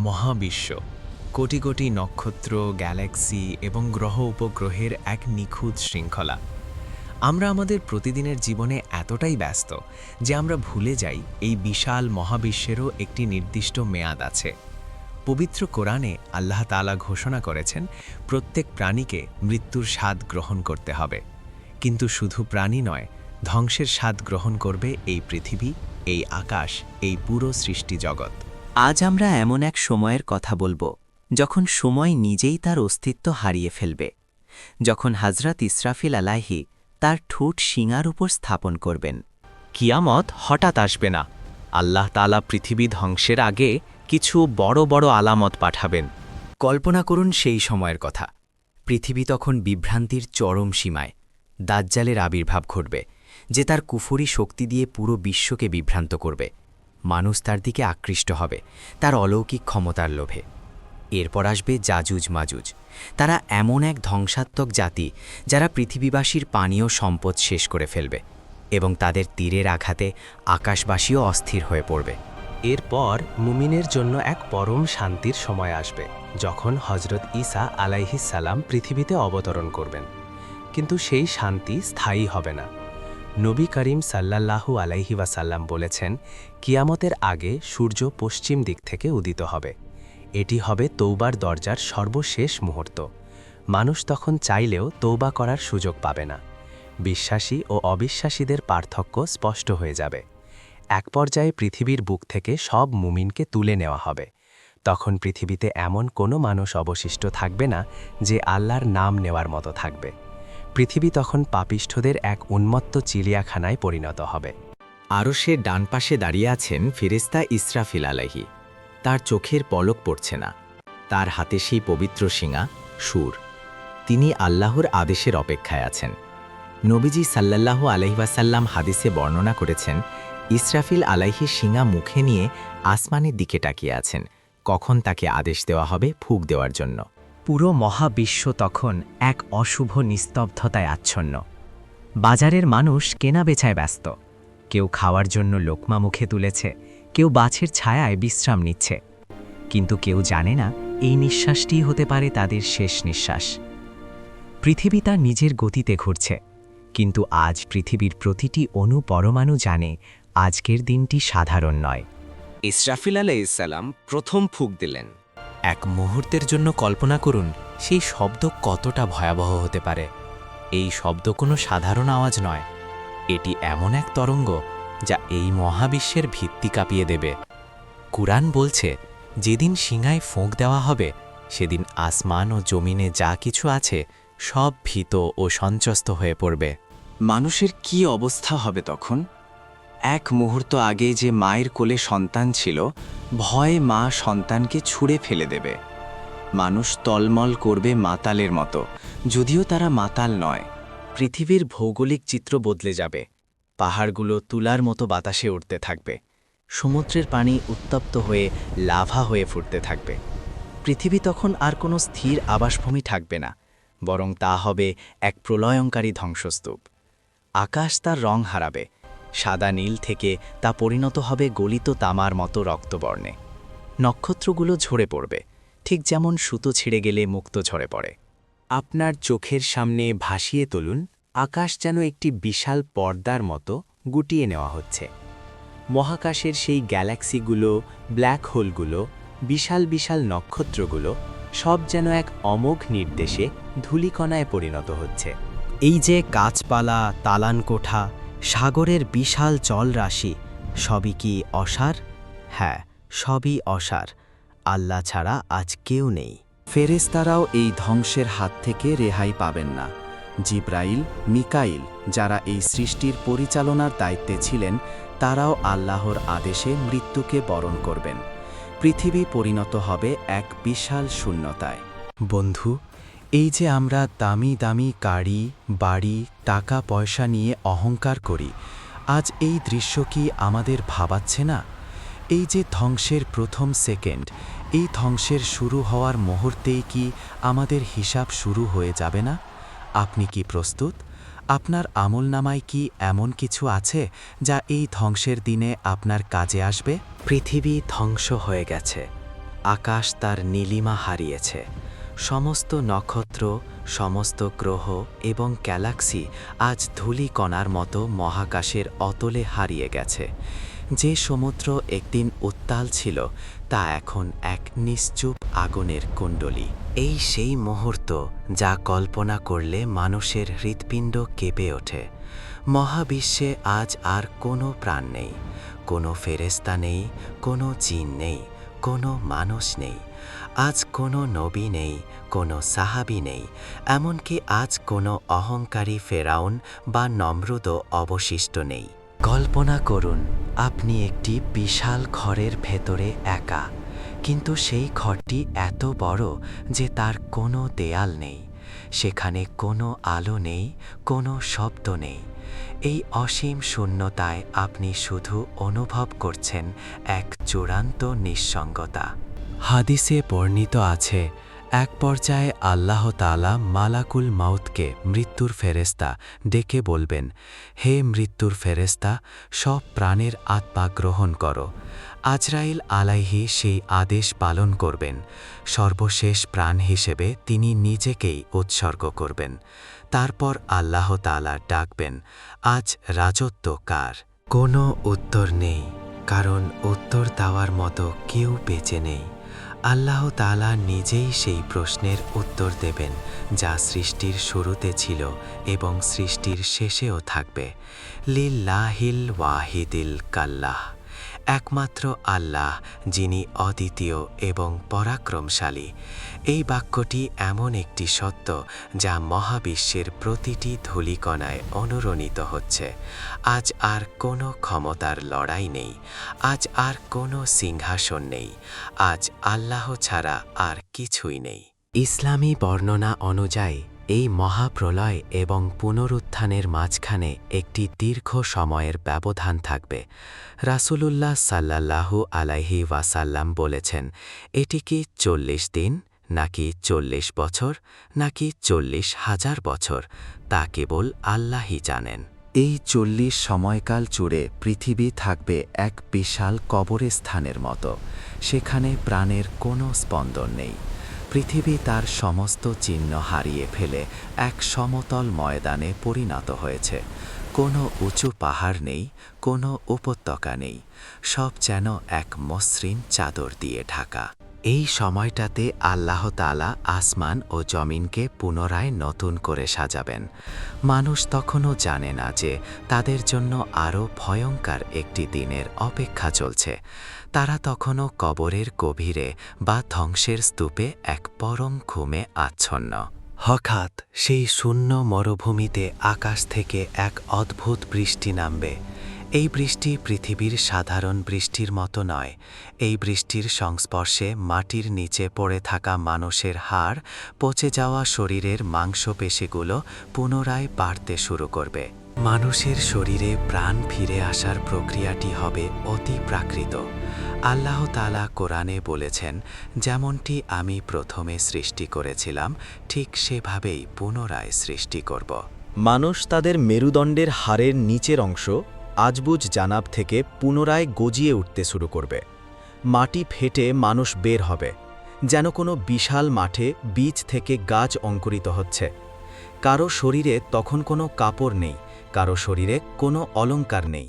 মহাবিশ্ব, কোটি কোটি নক্ষত্র, গ্যালাক্সি এবং গ্রহ উপগ্রহের এক নিখুঁত শৃঙ্খলা। আমরা আমাদের প্রতিদিনের জীবনে এতটাই ব্যস্ত যে আমরা ভুলে যাই এই বিশাল মহাবিশ্বেরও একটি নির্দিষ্ট মেয়াদ আছে। পবিত্র কোরআনে আল্লাহ তাআলা ঘোষণা করেছেন, প্রত্যেক প্রাণীকে মৃত্যুর স্বাদ গ্রহণ করতে হবে। কিন্তু শুধু প্রাণী নয়, ধ্বংসের স্বাদ গ্রহণ করবে এই পৃথিবী, এই আকাশ, এই পুরো সৃষ্টি জগৎ। আজ আমরা এমন এক সময়ের কথা বলবো, যখন সময় নিজেই তার অস্তিত্ব হারিয়ে ফেলবে, যখন হযরত ইসরাফিল আলাইহি তার ঠোঁট শিঙার উপর স্থাপন করবেন। কিয়ামত হঠাৎ আসবে না। আল্লাহ তাআলা পৃথিবী ধ্বংসের আগে কিছু বড় বড় আলামত পাঠাবেন। কল্পনা করুন সেই সময়ের কথা। পৃথিবী তখন বিভ্রান্তির চরম সীমায়। দাজ্জালের আবির্ভাব ঘটবে, যে তার কুফরি শক্তি দিয়ে পুরো বিশ্বকে বিভ্রান্ত করবে। মানুষ তার দিকে আকৃষ্ট হবে, তার অলৌকিক ক্ষমতার লোভে। এরপর আসবে যাজুজ মাজুজ। তারা এমন এক ধ্বংসাত্মক জাতি, যারা পৃথিবীবাসীর পানীয় সম্পদ শেষ করে ফেলবে, এবং তাদের তীরের আঘাতে আকাশবাসীও অস্থির হয়ে পড়বে। এরপর মুমিনের জন্য এক পরম শান্তির সময় আসবে, যখন হযরত ঈসা আলাইহিস সালাম পৃথিবীতে অবতরণ করবেন। কিন্তু সেই শান্তি স্থায়ী হবে না। নবী করিম সাল্লাল্লাহু আলাইহি ওয়াসাল্লাম বলেছেন, কিয়ামতের আগে সূর্য পশ্চিম দিক থেকে উদিত হবে। এটি হবে তৌবার দরজার সর্বশেষ মুহূর্ত। মানুষ তখন চাইলেও তৌবা করার সুযোগ পাবে না। বিশ্বাসী ও অবিশ্বাসীদের পার্থক্য স্পষ্ট হয়ে যাবে। এক পর্যায়ে পৃথিবীর বুক থেকে সব মুমিনকে তুলে নেওয়া হবে। তখন পৃথিবীতে এমন কোনো মানুষ অবশিষ্ট থাকবে না যে আল্লাহর নাম নেওয়ার মতো থাকবে। পৃথিবী তখন পাপিষ্ঠদের এক উন্মত্ত চিড়িয়াখানায় পরিণত হবে। আরশের ডান পাশে দাঁড়িয়ে আছেন ফেরেশতা ইসরাফিল আলাইহি। তার চোখের পলক পড়ছে না। তার হাতে সেই পবিত্র শিঙা, সুর। তিনি আল্লাহর আদেশের অপেক্ষায় আছেন। নবীজি সাল্লাল্লাহু আলাইহি ওয়াসাল্লাম হাদিসে বর্ণনা করেছেন, ইসরাফিল আলাইহি শিঙা মুখে নিয়ে আসমানের দিকে তাকিয়ে আছেন, কখন তাকে আদেশ দেওয়া হবে ফুঁক দেওয়ার জন্য। পুরো মহাবিশ্ব তখন এক অশুভ নিস্তব্ধতায় আচ্ছন্ন। বাজারের মানুষ কেনাবেচায় ব্যস্ত। কেউ খাওয়ার জন্য লোকমা মুখে তুলেছে, কেউ গাছের ছায়ায় বিশ্রাম নিচ্ছে। কিন্তু কেউ জানে না এই নিঃশ্বাসটিই হতে পারে তাদের শেষ নিঃশ্বাস। পৃথিবী তার নিজের গতিতে ঘুরছে, কিন্তু আজ পৃথিবীর প্রতিটি অণু পরমাণু জানে আজকের দিনটি সাধারণ নয়। ইসরাফিল আলাইহিস সালাম প্রথম ফুঁক দিলেন। এক মুহূর্তের জন্য কল্পনা করুন সেই শব্দ কতটা ভয়াবহ হতে পারে। এই শব্দ কোনো সাধারণ আওয়াজ নয়, এটি এমন এক তরঙ্গ যা এই মহাবিশ্বের ভিত্তি কাঁপিয়ে দেবে। কুরআন বলছে, যেদিন শিঙায় ফোঁক দেওয়া হবে, সেদিন আসমান ও জমিনে যা কিছু আছে সব ভীত ও সঞ্চস্ত হয়ে পড়বে। মানুষের কি অবস্থা হবে তখন? এক মুহূর্ত আগে যে মায়ের কোলে সন্তান ছিল, ভয়ে মা সন্তানকে ছুঁড়ে ফেলে দেবে। মানুষ তলমল করবে মাতালের মতো, যদিও তারা মাতাল নয়। পৃথিবীর ভৌগোলিক চিত্র বদলে যাবে। পাহাড়গুলো তুলার মতো বাতাসে উঠতে থাকবে। সমুদ্রের পানি উত্তপ্ত হয়ে লাভা হয়ে ফুটতে থাকবে। পৃথিবী তখন আর কোনো স্থির আবাসভূমি থাকবে না, বরং তা হবে এক প্রলয়ঙ্কারী ধ্বংসস্তূপ। আকাশ তার রং হারাবে, সাদা নীল থেকে তা পরিণত হবে গলিত তামার মতো রক্তবর্ণে। নক্ষত্রগুলো ঝরে পড়বে, ঠিক যেমন সুতো ছিঁড়ে গেলে মুক্ত ঝরে পড়ে। আপনার চোখের সামনে ভাসিয়ে তুলুন, আকাশ যেন একটি বিশাল পর্দার মতো গুটিয়ে নেওয়া হচ্ছে। মহাকাশের সেই গ্যালাক্সিগুলো, ব্ল্যাক হোলগুলো, বিশাল বিশাল নক্ষত্রগুলো সব যেন এক অমোঘ নির্দেশে ধূলিকণায় পরিণত হচ্ছে। এই যে গাছপালা, তালান কোঠা, সাগরের বিশাল জলরাশি, সবই কি অসার? হ্যাঁ, সবই অসার। আল্লাহ ছাড়া আজ কেউ নেই। ফেরেশতারাও এই ধ্বংসের হাত থেকে রেহাই পাবেন না। জিব্রাইল, মিকাইল, যারা এই সৃষ্টির পরিচালনার দায়িত্বে ছিলেন, তারাও আল্লাহর আদেশে মৃত্যুকে বরণ করবেন। পৃথিবী পরিণত হবে এক বিশাল শূন্যতায়। বন্ধু, এই যে আমরা দামি দামি গাড়ি, বাড়ি, টাকা পয়সা নিয়ে অহংকার করি, আজ এই দৃশ্য কি আমাদের ভাবাচ্ছে না? এই যে ধ্বংসের প্রথম সেকেন্ড, এই ধ্বংসের শুরু হওয়ার মুহূর্তেই কি আমাদের হিসাব শুরু হয়ে যাবে না? আপনি কি প্রস্তুত? আপনার আমলনামায় কি এমন কিছু আছে যা এই ধ্বংসের দিনে আপনার কাজে আসবে? পৃথিবী ধ্বংস হয়ে গেছে, আকাশ তার নীলিমা হারিয়েছে। সমস্ত নক্ষত্র, সমস্ত গ্রহ এবং গ্যালাক্সি আজ ধূলিকণার মতো মহাকাশের অতলে হারিয়ে গেছে। যে সমুদ্র একদিন উত্তাল ছিল তা এখন এক নিশ্চুপ আগুনের কুণ্ডলী। এই সেই মুহূর্ত যা কল্পনা করলে মানুষের হৃৎপিণ্ড কেঁপে ওঠে। মহাবিশ্বে আজ আর কোনো প্রাণ নেই, কোনো ফেরেশতা নেই, কোনো জিন নেই, কোনো মানুষ নেই। আজ কোনো নবী নেই, কোনো সাহাবী নেই, এমনকি আজ কোনো অহংকারী ফেরাউন বা নমরুদও অবশিষ্ট নেই। কল্পনা করুন, আপনি একটি বিশাল ঘরের ভেতরে একা, কিন্তু সেই ঘরটি এত বড় যে তার কোনো দেয়াল নেই, সেখানে কোনো আলো নেই, কোনো শব্দ নেই। এই অসীম শূন্যতায় আপনি শুধু অনুভব করছেন এক চূড়ান্ত নিঃসঙ্গতা। হাদিসে বর্ণিত আছে, এক পর্যায়ে আল্লাহ তাআলা মালাকুল মাউতকে, মৃত্যুর ফেরেশতা, ডেকে বলবেন, হে মৃত্যুর ফেরেশতা, সব প্রাণের আত্মা গ্রহণ করো। আজরাইল আলাইহি সেই আদেশ পালন করবেন। সর্বশেষ প্রাণ হিসেবে তিনি নিজেকেই উৎসর্গ করবেন। তারপর আল্লাহ তাআলা ডাকবেন, আজ রাজত্ব কার? কোনো উত্তর নেই, কারণ উত্তর দেওয়ার মতো কেউ বেঁচে নেই। আল্লাহ তাআলা নিজেই সেই প্রশ্নের উত্তর দেবেন যা সৃষ্টির শুরুতে ছিল এবং সৃষ্টির শেষেও থাকবে। লিল্লাহিল ওয়াহিদিল কাল্লাহ, একমাত্র আল্লাহ যিনি অদ্বিতীয় এবং পরাক্রমশালী। এই বাক্যটি এমন একটি সত্য যা মহাবিশ্বের প্রতিটি ধূলিকণায় অনুরণিত হচ্ছে। আজ আর কোনো ক্ষমতার লড়াই নেই, আজ আর কোনো সিংহাসন নেই, আজ আল্লাহ ছাড়া আর কিছুই নেই। ইসলামী বর্ণনা অনুযায়ী এই মহাপ্রলয় এবং পুনরুত্থানের মাঝখানে একটি দীর্ঘ সময়ের ব্যবধান থাকবে। রাসূলুল্লাহ সাল্লাল্লাহু আলাইহি ওয়াসাল্লাম বলেছেন, এটি কি ৪০ দিন, নাকি ৪০ বছর, নাকি ৪০,০০০ বছর, তা কেবল আল্লাহই জানেন। এই ৪০ সময়কাল জুড়ে পৃথিবী থাকবে এক বিশাল কবরস্থানের মতো। সেখানে প্রাণের কোনো স্পন্দন নেই। পৃথিবী তার সমস্ত চিহ্ন হারিয়ে ফেলে এক সমতল ময়দানে পরিণত হয়েছে। কোনো উঁচু পাহাড় নেই, কোনো উপত্যকা নেই, সব যেন এক মসৃণ চাদর দিয়ে ঢাকা। এই সময়টাতে আল্লাহ তাআলা আসমান ও জমিনকে পুনরায় নতুন করে সাজাবেন। মানুষ তখনও জানে না যে তাদের জন্য আরও ভয়ঙ্কর একটি দিনের অপেক্ষা চলছে। তারা তখনও কবরের গভীরে বা ধ্বংসের স্তূপে এক পরম ঘুমে আচ্ছন্ন। হঠাৎ সেই শূন্য মরুভূমিতে আকাশ থেকে এক অদ্ভুত বৃষ্টি নামবে। এই বৃষ্টি পৃথিবীর সাধারণ বৃষ্টির মতো নয়। এই বৃষ্টির সংস্পর্শে মাটির নিচে পড়ে থাকা মানুষের হাড়, পচে যাওয়া শরীরের মাংসপেশিগুলো পুনরায় বাড়তে শুরু করবে। মানুষের শরীরে প্রাণ ফিরে আসার প্রক্রিয়াটি হবে অতি প্রাকৃত। আল্লাহ তাআলা কোরআনে বলেছেন, যেমনটি আমি প্রথমে সৃষ্টি করেছিলাম ঠিক সেভাবেই পুনরায় সৃষ্টি করব। মানুষ তাদের মেরুদণ্ডের হাড়ের নিচের অংশ আজবুজ জানাব থেকে পুনরায় গজিয়ে উঠতে শুরু করবে। মাটি ফেটে মানুষ বের হবে, যেন কোনো বিশাল মাঠে বীজ থেকে গাছ অঙ্কুরিত হচ্ছে। কারো শরীরে তখন কোনো কাপড় নেই, কারো শরীরে কোনো অলংকার নেই।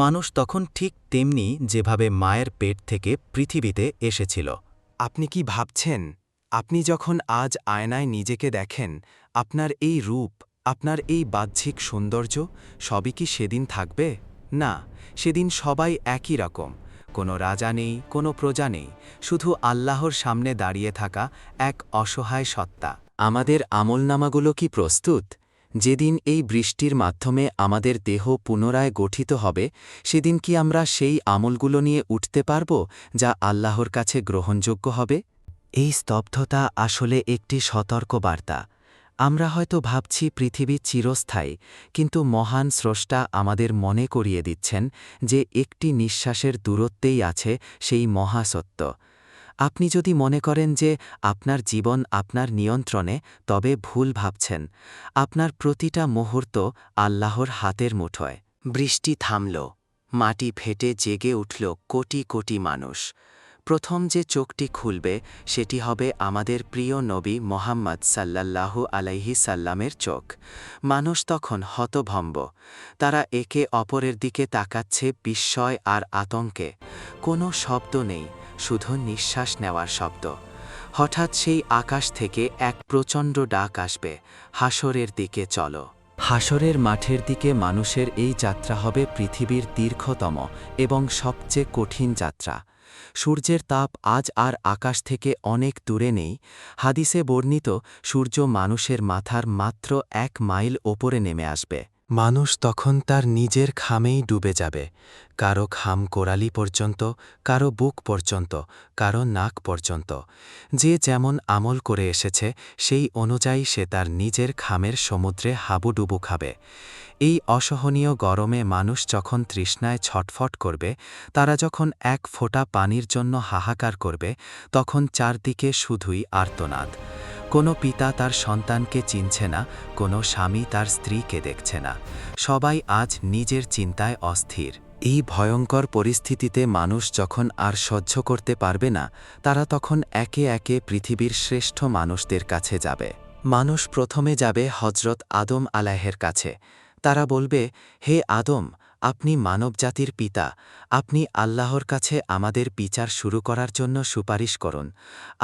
মানুষ তখন ঠিক তেমনি যেভাবে মায়ের পেট থেকে পৃথিবীতে এসেছিল। আপনি কি ভাবছেন, আপনি যখন আজ আয়নায় নিজেকে দেখেন, আপনার এই রূপ, আপনার এই বাহ্যিক সৌন্দর্য সবই কি সেদিন থাকবে? না, সেদিন সবাই একই রকম। কোনো রাজা নেই, কোনো প্রজা নেই, শুধু আল্লাহর সামনে দাঁড়িয়ে থাকা এক অসহায় সত্তা। আমাদের আমলনামাগুলো কি প্রস্তুত? যেদিন এই বৃষ্টির মাধ্যমে আমাদের দেহ পুনরায় গঠিত হবে, সেদিন কি আমরা সেই আমলগুলো নিয়ে উঠতে পারব যা আল্লাহর কাছে গ্রহণযোগ্য হবে? এই স্তব্ধতা আসলে একটি সতর্ক বার্তা। আমরা হয়তো ভাবছি পৃথিবী চিরস্থায়ী, কিন্তু মহান স্রষ্টা আমাদের মনে করিয়ে দিচ্ছেন যে একটি নিঃশ্বাসের দূরত্বেই আছে সেই মহাসত্য। আপনি যদি মনে করেন যে আপনার জীবন আপনার নিয়ন্ত্রণে, তবে ভুল ভাবছেন। আপনার প্রতিটা মুহূর্ত আল্লাহর হাতের মুঠোয়। বৃষ্টি থামল, মাটি ফেটে জেগে উঠল কোটি কোটি মানুষ। প্রথম যে চোখটি খুলবে সেটি হবে আমাদের প্রিয় নবী মোহাম্মদ সাল্লাল্লাহু আলাইহি সাল্লামের চোখ। মানুষ তখন হতভম্ব। তারা একে অপরের দিকে তাকাচ্ছে বিস্ময় আর আতঙ্কে। কোনো শব্দ নেই, শুধু নিঃশ্বাস নেওয়ার শব্দ। হঠাৎ সেই আকাশ থেকে এক প্রচণ্ড ডাক আসবে, হাসরের দিকে চলো। হাসরের মাঠের দিকে মানুষের এই যাত্রা হবে পৃথিবীর দীর্ঘতম এবং সবচেয়ে কঠিন যাত্রা। সূর্যের তাপ আজ আর আকাশ থেকে অনেক দূরে নেই। হাদিসে বর্ণিত সূর্য মানুষের মাথার মাত্র 1 মাইল ওপরে নেমে আসবে। মানুষ তখন তার নিজের খামেই ডুবে যাবে, কারো খাম কোরালি পর্যন্ত, কারো বুক পর্যন্ত, কারো নাক পর্যন্ত। যে যেমন আমল করে এসেছে সেই অনুযায়ী সে তার নিজের খামের সমুদ্রে হাবুডুবু খাবে। এই অসহনীয় গরমে মানুষ যখন তৃষ্ণায় ছটফট করবে, তারা যখন এক ফোঁটা পানির জন্য হাহাকার করবে, তখন চারদিকে শুধুই আর্তনাদ। কোনো পিতা তার সন্তানকে চিনছে না, কোনো স্বামী তার স্ত্রীকে দেখছে না। সবাই আজ নিজের চিন্তায় অস্থির। এই ভয়ঙ্কর পরিস্থিতিতে মানুষ যখন আর সহ্য করতে পারবে না, তারা তখন একে একে পৃথিবীর শ্রেষ্ঠ মানুষদের কাছে যাবে। মানুষ প্রথমে যাবে হজরত আদম আলাইহির কাছে। তারা বলবে, হে আদম, আপনি মানবজাতির পিতা, আপনি আল্লাহর কাছে আমাদের বিচার শুরু করার জন্য সুপারিশ করুন।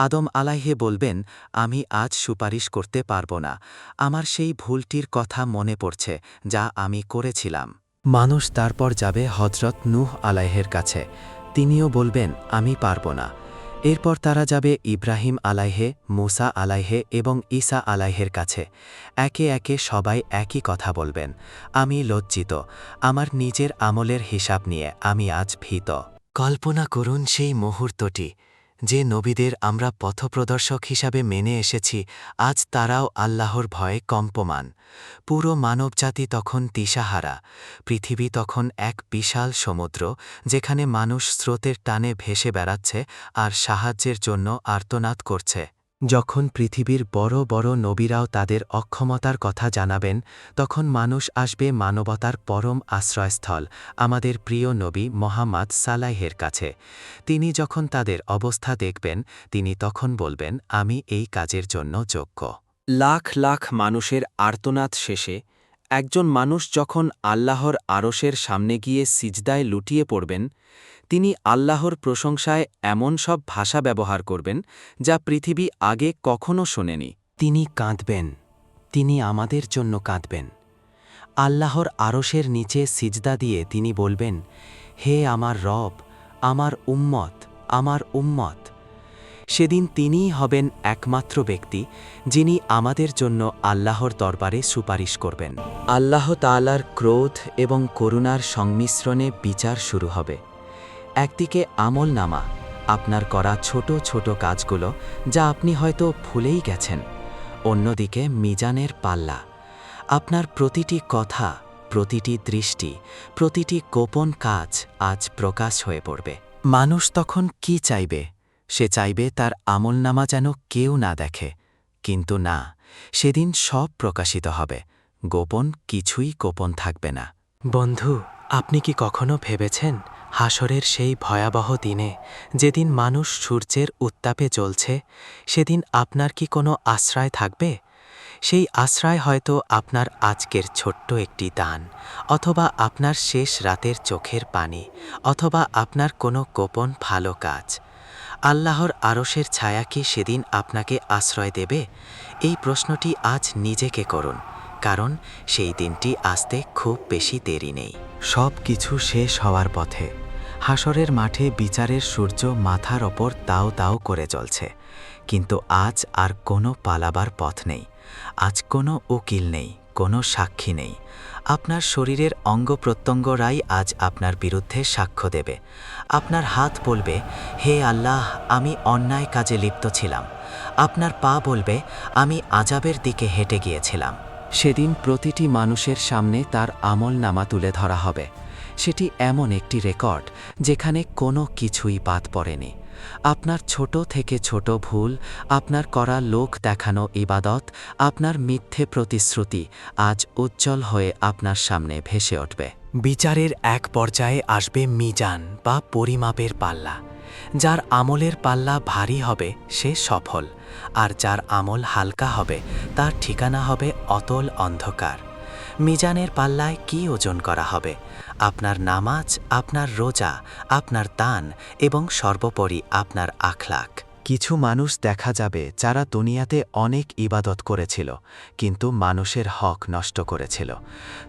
আদম আলাইহি বলবেন, আমি আজ সুপারিশ করতে পারব না। আমার সেই ভুলটির কথা মনে পড়ছে যা আমি করেছিলাম। মানুষ তারপর যাবে হজরত নূহ আলাইহির কাছে। তিনিও বলবেন, আমি পারব না। এরপর তারা যাবে ইব্রাহিম আলাইহে, মুসা আলাইহে এবং ঈসা আলাইহের কাছে। একে একে সবাই একই কথা বলবেন, আমি লজ্জিত, আমার নিজের আমলের হিসাব নিয়ে আমি আজ ভীত। কল্পনা করুন সেই মুহূর্তটি, যে নবীদের আমরা পথপ্রদর্শক হিসাবে মেনে এসেছি, আজ তারাও আল্লাহর ভয়ে কম্পমান। পুরো মানবজাতি তখন দিশাহারা। পৃথিবী তখন এক বিশাল সমুদ্র, যেখানে মানুষ স্রোতের টানে ভেসে বেড়াচ্ছে আর সাহায্যের জন্য আর্তনাদ করছে। যখন পৃথিবীর বড় বড় নবীরাও তাদের অক্ষমতার কথা জানাবেন, তখন মানুষ আসবে মানবতার পরম আশ্রয়স্থল আমাদের প্রিয় নবী মোহাম্মদ সাল্লাল্লাহুর কাছে। তিনি যখন তাদের অবস্থা দেখবেন, তিনি তখন বলবেন, আমি এই কাজের জন্য যোগ্য। লাখ লাখ মানুষের আর্তনাদ শেষে একজন মানুষ যখন আল্লাহর আরশের সামনে গিয়ে সিজদায় লুটিয়ে পড়বেন, তিনি আল্লাহর প্রশংসায় এমন সব ভাষা ব্যবহার করবেন যা পৃথিবী আগে কখনো শোনেনি। তিনি কাঁদবেন, তিনি আমাদের জন্য কাঁদবেন। আল্লাহর আরশের নিচে সিজদা দিয়ে তিনি বলবেন, হে আমার রব, আমার উম্মত, আমার উম্মত। সেদিন তিনিই হবেন একমাত্র ব্যক্তি যিনি আমাদের জন্য আল্লাহর দরবারে সুপারিশ করবেন। আল্লাহ তাআলার ক্রোধ এবং করুণার সংমিশ্রণে বিচার শুরু হবে। একদিকে আমলনামা, আপনার করা ছোট ছোট কাজগুলো যা আপনি হয়তো ভুলেই গেছেন। অন্যদিকে মিজানের পাল্লা, আপনার প্রতিটি কথা, প্রতিটি দৃষ্টি, প্রতিটি গোপন কাজ আজ প্রকাশ হয়ে পড়বে। মানুষ তখন কি চাইবে? সে চাইবে তার আমলনামা যেন কেউ না দেখে, কিন্তু না, সেদিন সব প্রকাশিত হবে। গোপন কিছুই গোপন থাকবে না। বন্ধু, আপনি কি কখনো ভেবেছেন হাসরের সেই ভয়াবহ দিনে, যেদিন মানুষ সূর্যের উত্তাপে জ্বলছে, সেদিন আপনার কি কোনো আশ্রয় থাকবে? সেই আশ্রয় হয়তো আপনার আজকের ছোট্ট একটি দান, অথবা আপনার শেষ রাতের চোখের পানি, অথবা আপনার কোনো গোপন ভালো কাজ। আল্লাহর আরশের ছায়া কি সেদিন আপনাকে আশ্রয় দেবে? এই প্রশ্নটি আজ নিজেকে করুন, কারণ সেই দিনটি আসতে খুব বেশি দেরি নেই। সব কিছু শেষ হওয়ার পথে। হাসরের মাঠে বিচারের সূর্য মাথার ওপর তাও তাও করে জ্বলছে, কিন্তু আজ আর কোনো পালাবার পথ নেই। আজ কোনো উকিল নেই, কোনো সাক্ষী নেই। আপনার শরীরের অঙ্গপ্রত্যঙ্গরাই আজ আপনার বিরুদ্ধে সাক্ষ্য দেবে। আপনার হাত বলবে, হে আল্লাহ, আমি অন্যায় কাজে লিপ্ত ছিলাম। আপনার পা বলবে, আমি আযাবের দিকে হেঁটে গিয়েছিলাম। সেদিন প্রতিটি মানুষের সামনে তার আমলনামা তুলে ধরা হবে। সেটি এমন একটি রেকর্ড যেখানে কোনো কিছুই বাদ পড়েনি। আপনার ছোট থেকে ছোট ভুল, আপনার করা লোক দেখানো ইবাদত, আপনার মিথ্যে প্রতিশ্রুতি আজ উজ্জ্বল হয়ে আপনার সামনে ভেসে উঠবে। বিচারের এক পর্যায়ে আসবে মিজান বা পরিমাপের পাল্লা। যার আমলের পাল্লা ভারী হবে সে সফল, আর যার আমল হালকা হবে তার ঠিকানা হবে অতল অন্ধকার। মিজানের পাল্লায় কি ওজন করা হবে? আপনার নামাজ, আপনার রোজা, আপনার দান এবং সর্বোপরি আপনার আখলাক। কিছু মানুষ দেখা যাবে যারা দুনিয়াতে অনেক ইবাদত করেছিল, কিন্তু মানুষের হক নষ্ট করেছিল।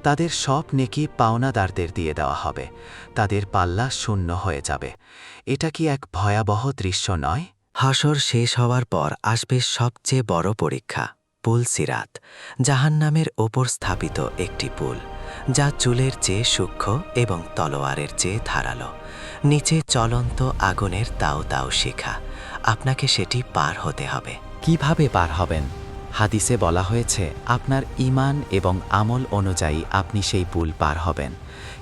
তাদের সব নেকি পাওনাদারদের দিয়ে দেওয়া হবে, তাদের পাল্লা শূন্য হয়ে যাবে। এটা কি এক ভয়াবহ দৃশ্য নয়? হাসর শেষ হওয়ার পর আসবে সবচেয়ে বড় পরীক্ষা, পুল সিরাত, জাহান্নামের ওপর স্থাপিত একটি পুল, যা চুলের চেয়ে সূক্ষ্ম এবং তলোয়ারের চেয়ে ধারালো। নিচে চলন্ত আগুনের দাউ দাউ শিখা। আপনাকে সেটি পার হতে হবে। কিভাবে পার হবেন? হাদিসে বলা হয়েছে আপনার ঈমান এবং আমল অনুযায়ী আপনি সেই পুল পার হবেন।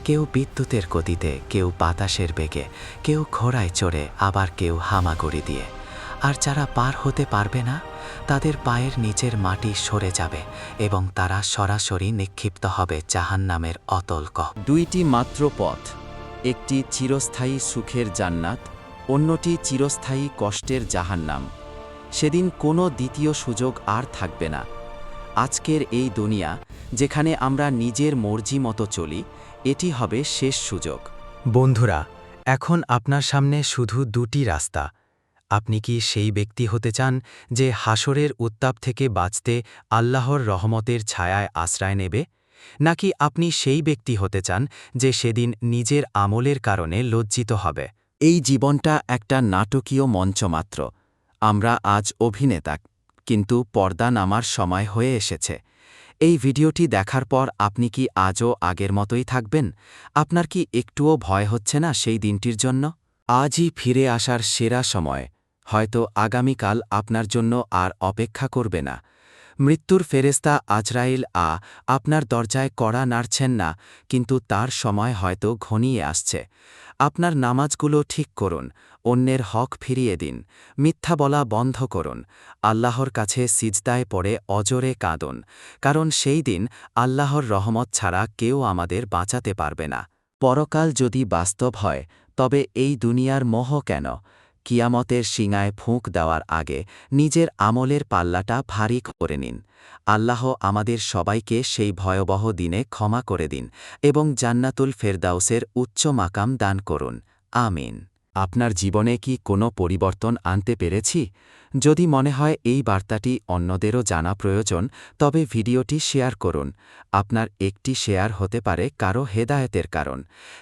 কেউ বিদ্যুতের গতিতে, কেউ বাতাসের বেগে, কেউ ঘোড়ায় চড়ে, আবার কেউ হামাগুড়ি দিয়ে। আর যারা পার হতে পারবে না, তাদের পায়ের নিচের মাটি সরে যাবে এবং তারা সরাসরি নিক্ষিপ্ত হবে জাহান্নামের অতল গহ্বরে। দুইটি মাত্র পথ, একটি চিরস্থায়ী সুখের জান্নাত, অন্যটি চিরস্থায়ী কষ্টের জাহান্নাম। সেদিন কোনো দ্বিতীয় সুযোগ আর থাকবে না। আজকের এই দুনিয়া, যেখানে আমরা নিজের মর্জি মতো চলি, এটি হবে শেষ সুযোগ। বন্ধুরা, এখন আপনার সামনে শুধু দুটি রাস্তা। আপনি কি সেই ব্যক্তি হতে চান যে হাসরের উত্তাপ থেকে বাঁচতে আল্লাহর রহমতের ছায়ায় আশ্রয় নেবে, নাকি আপনি সেই ব্যক্তি হতে চান যে সেদিন নিজের আমলের কারণে লজ্জিত হবে? এই জীবনটা একটা নাটকীয় মঞ্চ মাত্র। আমরা আজ অভিনেতা, কিন্তু পর্দা নামার সময় হয়ে এসেছে। এই ভিডিওটি দেখার পর আপনি কি আজও আগের মতোই থাকবেন? আপনার কি একটুও ভয় হচ্ছে না সেই দিনটির জন্য? আজই ফিরে আসার সেরা সময়। হয়তো আগামীকাল আপনার জন্য আর অপেক্ষা করবে না। মৃত্যুর ফেরেশতা আজরাইল আপনার দরজায় কড়া নাড়ছেন না, কিন্তু তার সময় হয়তো ঘনিয়ে আসছে। আপনার নামাজগুলো ঠিক করুন, অন্যের হক ফিরিয়ে দিন, মিথ্যা বলা বন্ধ করুন, আল্লাহর কাছে সিজদায় পড়ে অজরে কাঁদুন, কারণ সেই দিন আল্লাহর রহমত ছাড়া কেউ আমাদের বাঁচাতে পারবে না। পরকাল যদি বাস্তব হয়, তবে এই দুনিয়ার মোহ কেন? কিয়ামতের শিঙায় ফুঁক দেওয়ার আগে নিজের আমলের পাল্লাটা ভারী করে নিন। আল্লাহ আমাদের সবাইকে সেই ভয়াবহ দিনে ক্ষমা করে দিন এবং জান্নাতুল ফেরদাউসের উচ্চ মাকাম দান করুন। আমিন। আপনার জীবনে কি কোনো পরিবর্তন আনতে পেরেছি? যদি মনে হয় এই বার্তাটি অন্যদেরও জানা প্রয়োজন, তবে ভিডিওটি শেয়ার করুন। আপনার একটি শেয়ার হতে পারে কারো হেদায়েতের কারণ।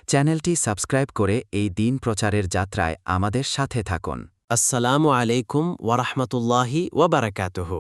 চ্যানেলটি সাবস্ক্রাইব করে এই দিন প্রচারের যাত্রায় আমাদের সাথে থাকুন। আসসালামু আলাইকুম ওয়া রাহমাতুল্লাহি ওয়া বারাকাতুহু।